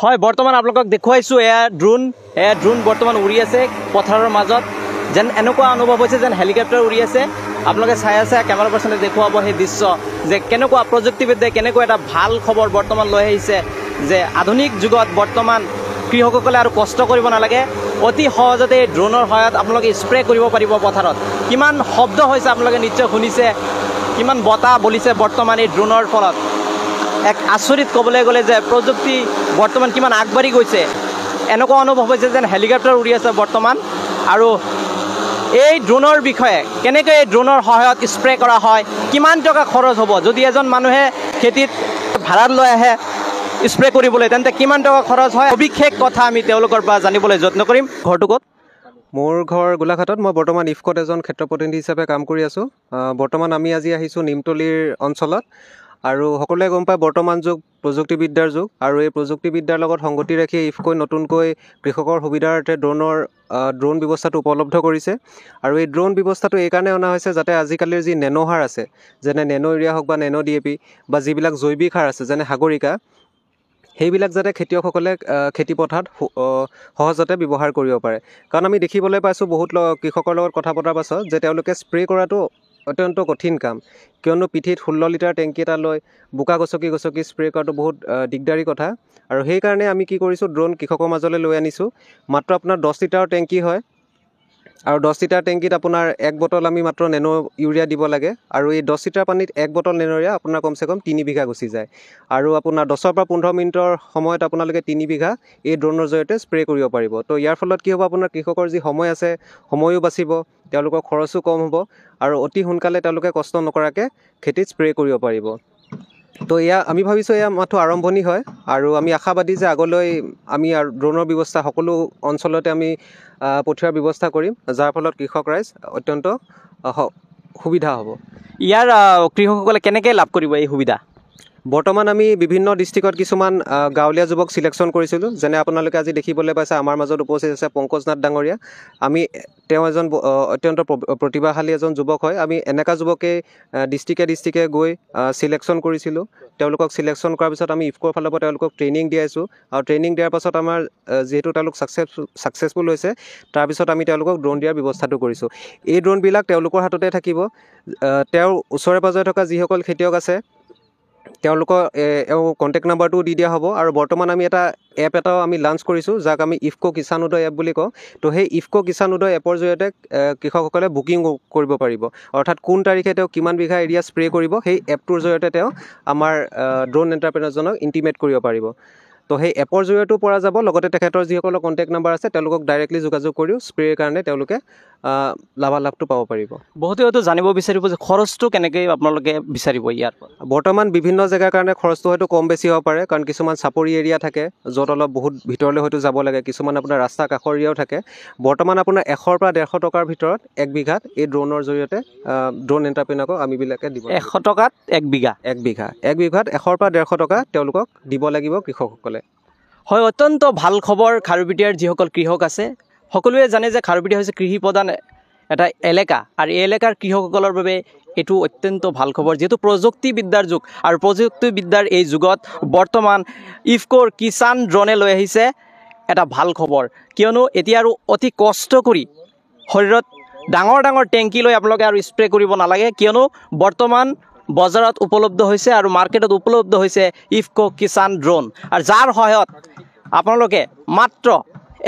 হয় বৰ্তমান আপোনালোকক দেখুৱাইছোঁ এয়া ড্ৰোন বৰ্তমান উৰি আছে পথাৰৰ মাজত যেন এনেকুৱা অনুভৱ হৈছে যেন হেলিকপ্টাৰ উৰি আছে আপোনালোকে চাই আছে কেমেৰা পাৰ্চনে দেখুৱাব সেই দৃশ্য যে কেনেকুৱা প্ৰযুক্তিবিদ্যাই কেনেকুৱা এটা ভাল খবৰ বৰ্তমান লৈ আহিছে যে আধুনিক যুগত বৰ্তমান কৃষকসকলে আৰু কষ্ট কৰিব নালাগে অতি সহজতে ড্ৰোনৰ সহায়ত আপোনালোকে স্প্ৰে কৰিব পাৰিব পথাৰত কিমান শব্দ হৈছে আপোনালোকে নিশ্চয় শুনিছে কিমান বতাহ বলিছে বৰ্তমান এই ড্ৰোনৰ ফলত এক আচৰিত ক'বলৈ গ'লে যে প্ৰযুক্তি বৰ্তমান কিমান আগবাঢ়ি গৈছে এনেকুৱা অনুভৱ হৈছে যেন হেলিকপ্টাৰ উৰি আছে বৰ্তমান আৰু এই ড্ৰোনৰ বিষয়ে কেনেকৈ এই ড্ৰোনৰ সহায়ত স্প্ৰে কৰা হয় কিমান টকা খৰচ হ'ব যদি এজন মানুহে খেতিত ভাড়াত লৈ আহে স্প্ৰে কৰিবলৈ তেন্তে কিমান টকা খৰচ হয় অবিশেষ কথা আমি তেওঁলোকৰ পৰা জানিবলৈ যত্ন কৰিম ঘৰটো ক'ত মোৰ ঘৰ গোলাঘাটত মই বৰ্তমান ইফকত এজন ক্ষেত্ৰ প্ৰতিনিধি হিচাপে কাম কৰি আছোঁ বৰ্তমান আমি আজি আহিছোঁ নিমতলীৰ অঞ্চলত আৰু সকলোৱে গম পায় বৰ্তমান যুগ প্ৰযুক্তিবিদ্যাৰ যুগ আৰু এই প্ৰযুক্তিবিদ্যাৰ লগত সংগতি ৰাখি ইফকৈ নতুনকৈ কৃষকৰ সুবিধাৰ্থে ড্ৰোন ব্যৱস্থাটো উপলব্ধ কৰিছে আৰু এই ড্ৰোন ব্যৱস্থাটো এইকাৰণে অনা হৈছে যাতে আজিকালিৰ যি নেনো সাৰ আছে যেনে নেনো ইউৰিয়া হওক বা নেনো DAP বা যিবিলাক জৈৱিক সাৰ আছে যেনে সাগৰিকা সেইবিলাক যাতে খেতিয়কসকলে খেতিপথাৰত সহজতে ব্যৱহাৰ কৰিব পাৰে কাৰণ আমি দেখিবলৈ পাইছোঁ বহুত কৃষকৰ লগত কথা পতাৰ পাছত যে তেওঁলোকে স্প্ৰে কৰাটো অত্যন্ত কঠিন কাম কিয়নো পিঠিত 16 লিটাৰ টেংকি এটা লৈ বোকা গছকি স্প্ৰে কৰাটো বহুত দিগদাৰী কথা আৰু সেইকাৰণে আমি কি কৰিছোঁ ড্ৰোন কৃষকৰ মাজলৈ লৈ আনিছোঁ মাত্ৰ আপোনাৰ 10 লিটাৰৰ টেংকি হয় আৰু 10 লিটাৰ টেংকিত আপোনাৰ 1 বটল আমি মাত্ৰ নেনো ইউৰিয়া দিব লাগে আৰু এই 10 লিটাৰ পানীত 1 বটল নেনো ইউৰিয়া আপোনাৰ কমচে কম 3 বিঘা গুচি যায় আৰু আপোনাৰ 10 পৰা 15 মিনিটৰ সময়ত আপোনালোকে 3 বিঘা এই ড্ৰোনৰ জৰিয়তে স্প্ৰে কৰিব পাৰিব তো ইয়াৰ ফলত কি হ'ব আপোনাৰ কৃষকৰ যি সময় আছে সময়ো বাচিব তেওঁলোকৰ খৰচো কম হ'ব আৰু অতি সোনকালে তেওঁলোকে কষ্ট নকৰাকৈ খেতিত স্প্ৰে কৰিব পাৰিব তো আমি ভাবিছোঁ এয়া মাত্ৰ আৰম্ভণি হয় আৰু আমি আশাবাদী যে আগলৈ আমি ড্ৰোনৰ ব্যৱস্থা সকলো অঞ্চলতে আমি পঠিওৱাৰ ব্যৱস্থা কৰিম যাৰ ফলত কৃষক ৰাইজ অত্যন্ত সুবিধা হ'ব ইয়াৰ কৃষকসকলে কেনেকৈ লাভ কৰিব এই সুবিধা বৰ্তমান আমি বিভিন্ন ডিষ্ট্ৰিক্টত কিছুমান গাঁৱলীয়া যুৱক চিলেকশ্যন কৰিছিলোঁ যেনে আপোনালোকে আজি দেখিবলৈ পাইছে আমাৰ মাজত উপস্থিত আছে পংকজ নাথ ডাঙৰীয়া তেওঁ এজন অত্যন্ত প্ৰতিভাশালী এজন যুৱক হয় আমি এনেকুৱা যুৱকে ডিষ্ট্ৰিক্টে গৈ চিলেকশ্যন কৰিছিলোঁ তেওঁলোকক চিলেকশ্যন কৰাৰ পিছত আমি ইফকৰ ফালৰ পৰা তেওঁলোকক ট্ৰেইনিং দিয়াইছোঁ আৰু ট্ৰেইনিং দিয়াৰ পাছত আমাৰ যিহেতু তেওঁলোক ছাকচেছফুল হৈছে তাৰপিছত আমি তেওঁলোকক ড্ৰোন দিয়াৰ ব্যৱস্থাটো কৰিছোঁ এই ড্ৰোনবিলাক তেওঁলোকৰ হাততে থাকিব তেওঁৰ ওচৰে পাজৰে থকা যিসকল খেতিয়ক আছে তেওঁলোকৰ কণ্টেক্ট নাম্বাৰটোও দি দিয়া হ'ব আৰু বৰ্তমান আমি এটা এপ এটাও আমি লঞ্চ কৰিছোঁ যাক আমি ইফকো কিষাণ উদয় এপ বুলি কওঁ তো সেই ইফকো কিষাণ উদয় এপৰ জৰিয়তে কৃষকসকলে বুকিং কৰিব পাৰিব অৰ্থাৎ কোন তাৰিখে তেওঁ কিমান বিঘা এৰিয়া স্প্ৰে কৰিব সেই এপটোৰ জৰিয়তে তেওঁ আমাৰ ড্ৰোন এণ্টাৰপ্ৰেনাৰজনক ইণ্টিমেট কৰিব পাৰিব তো সেই এপৰ জৰিয়তেও পৰা যাব লগতে তেখেতৰ যিসকলৰ কণ্টেক্ট নাম্বাৰ আছে তেওঁলোকক ডাইৰেক্টলি যোগাযোগ কৰিও স্প্ৰেৰ কাৰণে তেওঁলোকে লাভালাভটো পাব পাৰিব বহুতে হয়তো জানিব বিচাৰিব যে খৰচটো কেনেকৈ আপোনালোকে বিচাৰিব ইয়াৰ বৰ্তমান বিভিন্ন জেগাৰ কাৰণে খৰচটো হয়তো কম বেছি হ'ব পাৰে কাৰণ কিছুমান চাপৰি এৰিয়া থাকে য'ত অলপ বহুত ভিতৰলৈ হয়তো যাব লাগে কিছুমান আপোনাৰ ৰাস্তা কাষৰ এৰিয়াও থাকে বৰ্তমান আপোনাৰ 100 পৰা 150 টকাৰ ভিতৰত 1 বিঘাত এই ড্ৰোনৰ জৰিয়তে ড্ৰোন এণ্টাৰপ্ৰেনাৰক আমিবিলাকে দিব 100 টকাত 1 বিঘাত 1 বিঘাত 100 পৰা 150 টকা তেওঁলোকক দিব লাগিব কৃষকসকলে হয় অত্যন্ত ভাল খবৰ খাৰুপেটীয়াৰ যিসকল কৃষক আছে সকলোৱে জানে যে খাৰুপেটীয়া হৈছে কৃষি প্ৰধান এটা এলেকা আৰু এই এলেকাৰ কৃষকসকলৰ বাবে এইটো অত্যন্ত ভাল খবৰ যেহেতু প্ৰযুক্তিবিদ্যাৰ যুগ আৰু প্ৰযুক্তিবিদ্যাৰ এই যুগত বৰ্তমান ইফকোৰ কিষাণ ড্ৰোনে লৈ আহিছে এটা ভাল খবৰ কিয়নো এতিয়া আৰু অতি কষ্ট কৰি শৰীৰত ডাঙৰ টেংকি লৈ আপোনালোকে আৰু স্প্ৰে কৰিব নালাগে কিয়নো বৰ্তমান বজাৰত উপলব্ধ হৈছে আৰু মাৰ্কেটত উপলব্ধ হৈছে ইফকো কিষাণ ড্ৰোন আৰু যাৰ সহায়ত আপোনালোকে মাত্ৰ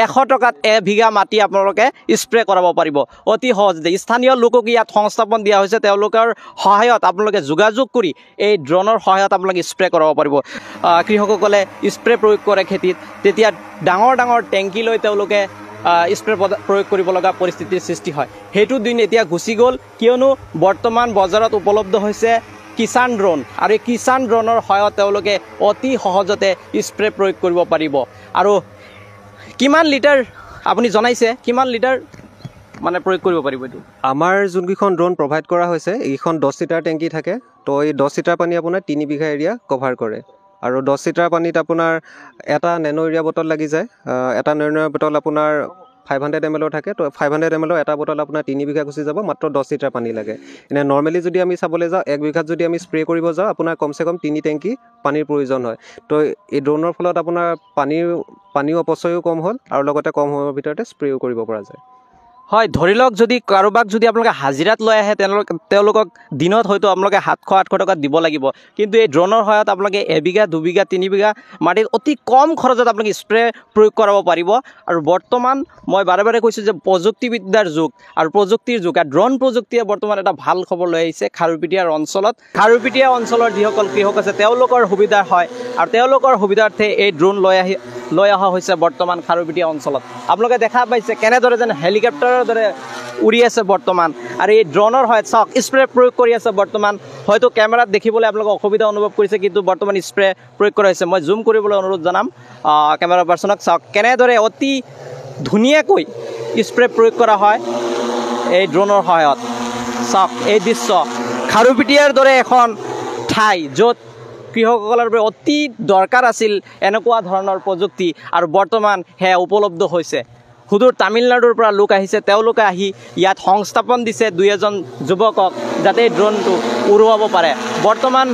100 টকাত 1 বিঘা মাটি আপোনালোকে স্প্ৰে কৰাব পাৰিব অতি সহজতে স্থানীয় লোকক ইয়াত সংস্থাপন দিয়া হৈছে তেওঁলোকৰ সহায়ত আপোনালোকে যোগাযোগ কৰি এই ড্ৰোনৰ সহায়ত আপোনালোকে স্প্ৰে কৰাব পাৰিব কৃষকসকলে স্প্ৰে প্ৰয়োগ কৰে খেতিত তেতিয়া ডাঙৰ টেংকি লৈ তেওঁলোকে স্প্ৰে প্ৰয়োগ কৰিব লগা পৰিস্থিতিৰ সৃষ্টি হয় সেইটো দিন এতিয়া গুচি গ'ল কিয়নো বৰ্তমান বজাৰত উপলব্ধ হৈছে কিষাণ ড্ৰোন আৰু এই কিষাণ ড্ৰোনৰ সহায়ত তেওঁলোকে অতি সহজতে স্প্ৰে প্ৰয়োগ কৰিব পাৰিব আৰু কিমান লিটাৰ আপুনি জনাইছে কিমান লিটাৰ মানে প্ৰয়োগ কৰিব পাৰিব এইটো আমাৰ যোনকেইখন ড্ৰোন প্ৰভাইড কৰা হৈছে এইখন 10 লিটাৰ টেংকি থাকে তো এই 10 লিটাৰ পানী আপোনাৰ 3 বিঘা এৰিয়া কভাৰ কৰে আৰু 10 লিটাৰ পানীত আপোনাৰ এটা নেনো ইউৰিয়া বটল লাগি যায় এটা নেনো ইউৰিয়া বটল আপোনাৰ 500 ml থাকে তো 500 ml এটা বটল আপোনাৰ 3 বিঘা গুচি যাব মাত্ৰ 10 লিটাৰ পানী লাগে এনে নৰ্মেলি যদি আমি চাবলৈ যাওঁ 1 বিঘাত যদি আমি স্প্ৰে কৰিব যাওঁ আপোনাৰ কমসে কম 3 টেংকি পানীৰ প্ৰয়োজন হয় তো এই ড্ৰোনৰ ফলত আপোনাৰ পানীও অপচয়ও কম হ'ল আৰু লগতে কম সময়ৰ ভিতৰতে স্প্ৰেও কৰিব পৰা যায় হয় ধৰি লওক যদি কাৰোবাক যদি আপোনালোকে হাজিৰাত লৈ আহে তেওঁলোকক দিনত হয়তো আপোনালোকে 700-800 টকা দিব লাগিব কিন্তু এই ড্ৰোনৰ সহায়ত আপোনালোকে 1 বিঘা 2 বিঘা 3 বিঘা মাটিত অতি কম খৰচত আপোনালোকে স্প্ৰে প্ৰয়োগ কৰাব পাৰিব আৰু বৰ্তমান মই বাৰে বাৰে কৈছোঁ যে প্ৰযুক্তিবিদ্যাৰ যুগ আৰু প্ৰযুক্তিৰ যুগ আৰু ড্ৰোন প্ৰযুক্তিয়ে বৰ্তমান এটা ভাল খবৰ লৈ আহিছে খাৰুপেটীয়া অঞ্চলৰ যিসকল কৃষক আছে তেওঁলোকৰ সুবিধা হয় আৰু তেওঁলোকৰ সুবিধাৰ্থে এই ড্ৰোন লৈ অহা হৈছে বৰ্তমান খাৰুপেটীয়া অঞ্চলত আপোনালোকে দেখা পাইছে কেনেদৰে যেন হেলিকপ্টাৰৰ দৰে উৰি আছে বৰ্তমান আৰু এই ড্ৰোনৰ সহায়ত চাওক স্প্ৰে প্ৰয়োগ কৰি আছে বৰ্তমান হয়তো কেমেৰাত দেখিবলৈ আপোনালোকে অসুবিধা অনুভৱ কৰিছে কিন্তু বৰ্তমান স্প্ৰে প্ৰয়োগ কৰা হৈছে মই জুম কৰিবলৈ অনুৰোধ জনাম কেমেৰা পাৰ্চনক চাওক কেনেদৰে অতি ধুনীয়াকৈ স্প্ৰে প্ৰয়োগ কৰা হয় এই ড্ৰোনৰ সহায়ত চাওক এই দৃশ্য খাৰুপেটীয়াৰ দৰে এখন ঠাই য'ত কৃষকসকলৰ বাবে অতি দৰকাৰ আছিল এনেকুৱা ধৰণৰ প্ৰযুক্তি আৰু বৰ্তমান সেয়া উপলব্ধ হৈছে সুদূৰ তামিলনাডুৰ পৰা লোক আহিছে তেওঁলোকে আহি ইয়াত সংস্থাপন দিছে 2-এজন যুৱকক যাতে ড্ৰোনটো উৰুৱাব পাৰে বৰ্তমান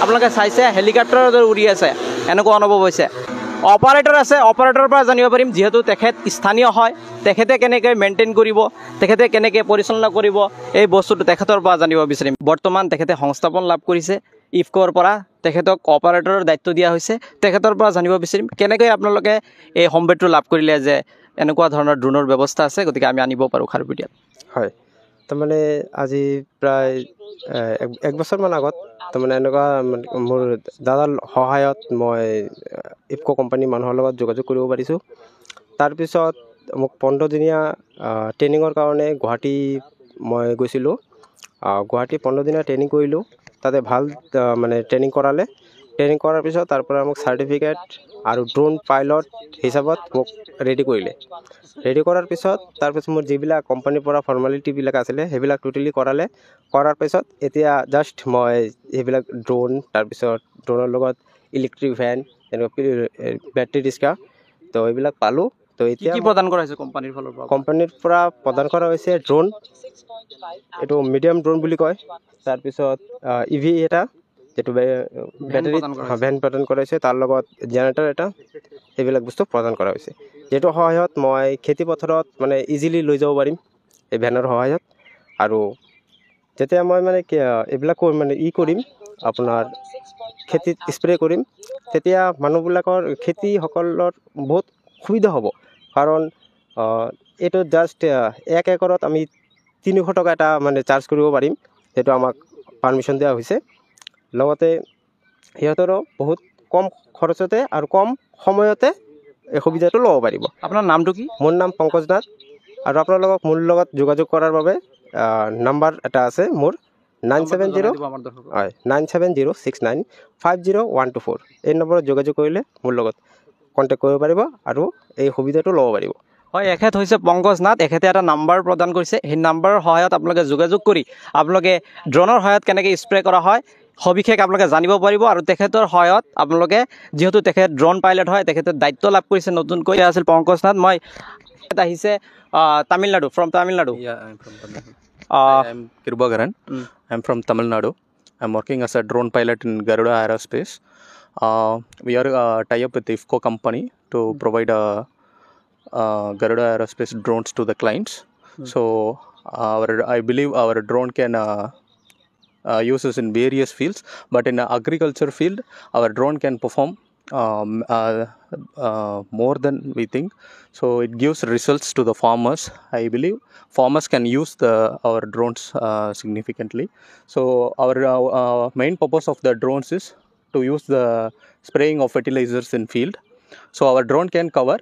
আপোনালোকে চাইছে হেলিকপ্টাৰৰ দৰে উৰি আছে এনেকুৱা অনুভৱ হৈছে অপাৰেটৰ আছে অপাৰেটৰৰ পৰা জানিব পাৰিম যিহেতু তেখেত স্থানীয় হয় তেখেতে কেনেকৈ মেইনটেইন কৰিব তেখেতে কেনেকৈ পৰিচালনা কৰিব এই বস্তুটো তেখেতৰ পৰা জানিব বিচাৰিম বৰ্তমান তেখেতে সংস্থাপন লাভ কৰিছে ইফকোৰ পৰা তেখেতক অপাৰেটৰৰ দায়িত্ব দিয়া হৈছে তেখেতৰ পৰা জানিব বিচাৰিম কেনেকৈ আপোনালোকে এই সম্পদটো লাভ কৰিলে যে এনেকুৱা ধৰণৰ ড্ৰোনৰ ব্যৱস্থা আছে গতিকে আমি আনিব পাৰোঁ খাৰুপেটীয়াত হয় তাৰমানে আজি প্ৰায় 1 বছৰমান আগত তাৰমানে এনেকুৱা মোৰ দাদাৰ সহায়ত মই ইফকো কোম্পানীৰ মানুহৰ লগত যোগাযোগ কৰিব পাৰিছোঁ তাৰপিছত মোক 15 দিনীয়া ট্ৰেইনিঙৰ কাৰণে গুৱাহাটী মই গৈছিলোঁ গুৱাহাটী 15 দিনীয়া ট্ৰেইনিং কৰিলোঁ তাতে ভাল মানে ট্ৰেইনিং কৰাৰ পিছত তাৰ পৰা মোক চাৰ্টিফিকেট আৰু ড্ৰোন পাইলট হিচাপত মোক ৰেডি কৰাৰ পিছত তাৰপিছত মোৰ যিবিলাক কোম্পানীৰ পৰা ফৰ্মেলিটিবিলাক আছিলে সেইবিলাক টোটেলি কৰাৰ পিছত এতিয়া জাষ্ট মই সেইবিলাক ড্ৰোন তাৰপিছত ড্ৰোনৰ লগত ইলেক্ট্ৰিক ভেন এনেকুৱা বেটাৰী ৰিক্সা তো এইবিলাক পালোঁ তো এতিয়া কি প্ৰদান কৰা হৈছে কোম্পানীৰ পৰা প্ৰদান কৰা হৈছে ড্ৰোন এইটো মিডিয়াম ড্ৰোন বুলি কয় তাৰপিছত ইভি এটা যেটো বেটাৰী ভেন প্ৰদান কৰা হৈছে তাৰ লগত জেনেৰেটৰ এটা এইবিলাক বস্তু প্ৰদান কৰা হৈছে যেটো সহায়ত মই খেতি পথাৰত মানে ইজিলি লৈ যাব পাৰিম এই ভেনৰ সহায়ত আৰু যেতিয়া মই মানে এইবিলাক মানে কৰিম আপোনাৰ খেতিত স্প্ৰে কৰিম তেতিয়া মানুহবিলাকৰ খেতিসকলৰ বহুত সুবিধা হ'ব কাৰণ এইটো জাষ্ট 1 একৰত আমি 300 টকা এটা মানে চাৰ্জ কৰিব পাৰিম যেটো আমাক পাৰমিশন দিয়া হৈছে লগতে সিহঁতৰো বহুত কম খৰচতে আৰু কম সময়তে এই সুবিধাটো ল'ব পাৰিব আপোনাৰ নামটো কি মোৰ নাম পংকজ নাথ আৰু আপোনালোকক মোৰ লগত যোগাযোগ কৰাৰ বাবে নাম্বাৰ এটা আছে মোৰ 9706950124 এই নম্বৰত যোগাযোগ কৰিলে মোৰ লগত কন্টেক্ট কৰিব পাৰিব আৰু এই সুবিধাটো ল'ব পাৰিব হয় এখেত হৈছে পংকজ নাথ এখেতে এটা নাম্বাৰ প্ৰদান কৰিছে সেই নাম্বাৰৰ সহায়ত আপোনালোকে যোগাযোগ কৰি আপোনালোকে ড্ৰোনৰ সহায়ত কেনেকৈ স্প্ৰে কৰা হয় সবিশেষ আপোনালোকে জানিব পাৰিব আৰু তেখেতৰ সহায়ত আপোনালোকে যেহেতু তেখেত ড্ৰোন পাইলট হয় তেখেতে দায়িত্ব লাভ কৰিছে নতুনকৈ আছিল পংকজ নাথ মই আহিছে Tamil Nadu from Tamil Nadu Yeah, I'm from Tamil Nadu. I'm Kirubagaran. I'm from Tamil Nadu. I'm working as a drone pilot in Garuda Aerospace. We are tie up with the IFCO company to provide Garuda Aerospace drones to the clients. So I believe our drone can uses in various fields, but in agriculture field, our drone can perform more than we think. So it gives results to the farmers. I believe farmers can use our drones significantly. So our main purpose of the drones is to use the spraying of fertilizers in field. So our drone can cover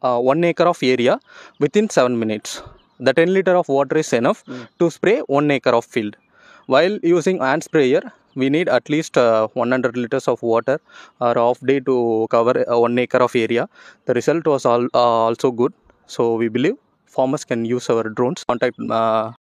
1 acre of area within 7 minutes. The 10 liter of water is enough to spray 1 acre of field. While using hand sprayer, we need at least 100 liters of water or half day to cover 1 acre of area. The result was also good. So we believe farmers can use our drones. Contact